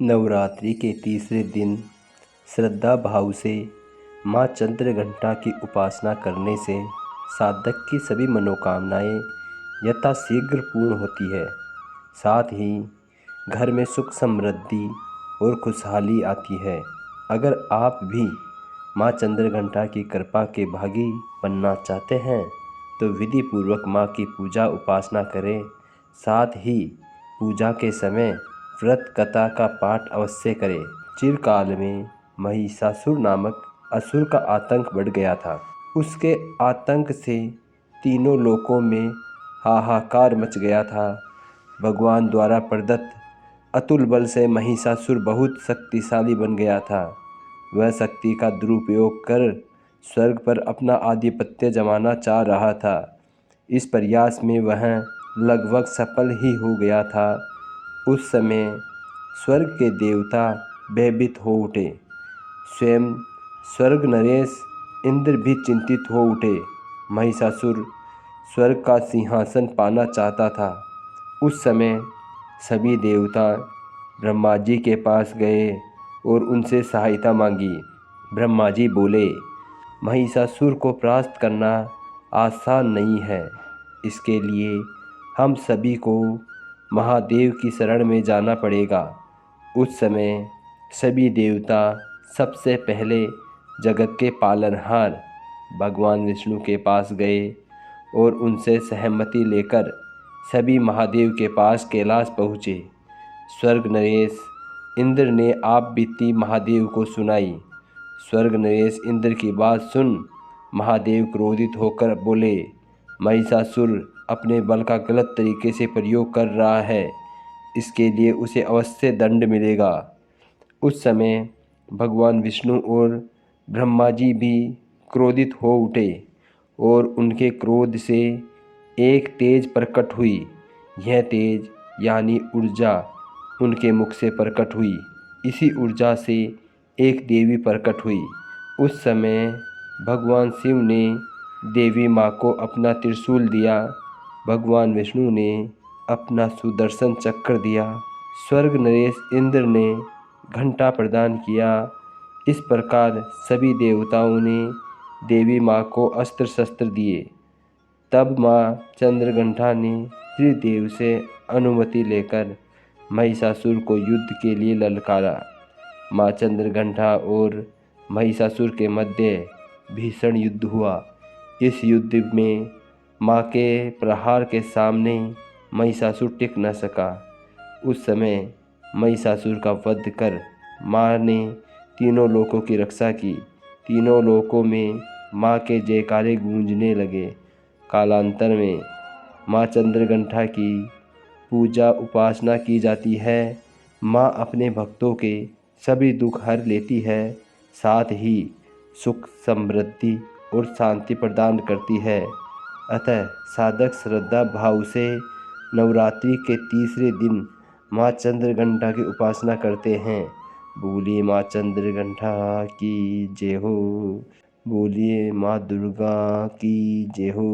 नवरात्रि के तीसरे दिन श्रद्धा भाव से माँ चंद्रघंटा की उपासना करने से साधक की सभी मनोकामनाएं यथाशीघ्र पूर्ण होती है। साथ ही घर में सुख समृद्धि और खुशहाली आती है। अगर आप भी माँ चंद्रघंटा की कृपा के भागी बनना चाहते हैं तो विधि पूर्वक माँ की पूजा उपासना करें। साथ ही पूजा के समय व्रत कथा का पाठ अवश्य करें। चिरकाल में महिषासुर नामक असुर का आतंक बढ़ गया था। उसके आतंक से तीनों लोकों में हाहाकार मच गया था। भगवान द्वारा प्रदत्त अतुल बल से महिषासुर बहुत शक्तिशाली बन गया था। वह शक्ति का दुरुपयोग कर स्वर्ग पर अपना आधिपत्य जमाना चाह रहा था। इस प्रयास में वह लगभग सफल ही हो गया था। उस समय स्वर्ग के देवता भयभीत हो उठे। स्वयं स्वर्ग नरेश इंद्र भी चिंतित हो उठे। महिषासुर स्वर्ग का सिंहासन पाना चाहता था। उस समय सभी देवता ब्रह्मा जी के पास गए और उनसे सहायता मांगी। ब्रह्मा जी बोले, महिषासुर को परास्त करना आसान नहीं है। इसके लिए हम सभी को महादेव की शरण में जाना पड़ेगा। उस समय सभी देवता सबसे पहले जगत के पालनहार भगवान विष्णु के पास गए और उनसे सहमति लेकर सभी महादेव के पास कैलाश पहुँचे। स्वर्ग नरेश इंद्र ने आप बीती महादेव को सुनाई। स्वर्ग नरेश इंद्र की बात सुन महादेव क्रोधित होकर बोले, महिषासुर अपने बल का गलत तरीके से प्रयोग कर रहा है। इसके लिए उसे अवश्य दंड मिलेगा। उस समय भगवान विष्णु और ब्रह्मा जी भी क्रोधित हो उठे और उनके क्रोध से एक तेज प्रकट हुई। यह तेज यानी ऊर्जा उनके मुख से प्रकट हुई। इसी ऊर्जा से एक देवी प्रकट हुई। उस समय भगवान शिव ने देवी माँ को अपना त्रिशूल दिया। भगवान विष्णु ने अपना सुदर्शन चक्र दिया। स्वर्ग नरेश इंद्र ने घंटा प्रदान किया। इस प्रकार सभी देवताओं ने देवी माँ को अस्त्र शस्त्र दिए। तब माँ चंद्रघंटा ने त्रिदेव से अनुमति लेकर महिषासुर को युद्ध के लिए ललकारा। माँ चंद्रघंटा और महिषासुर के मध्य भीषण युद्ध हुआ। इस युद्ध में माँ के प्रहार के सामने महिषासुर टिक न सका। उस समय महिषासुर का वध कर माँ ने तीनों लोकों की रक्षा की। तीनों लोकों में माँ के जयकारे गूंजने लगे। कालांतर में माँ चंद्रघंटा की पूजा उपासना की जाती है। माँ अपने भक्तों के सभी दुख हर लेती है। साथ ही सुख समृद्धि और शांति प्रदान करती है। अतः साधक श्रद्धा भाव से नवरात्रि के तीसरे दिन माँ चंद्रघंटा की उपासना करते हैं। बोलिए माँ चंद्रघंटा की जय हो। बोलिए माँ दुर्गा की जय हो।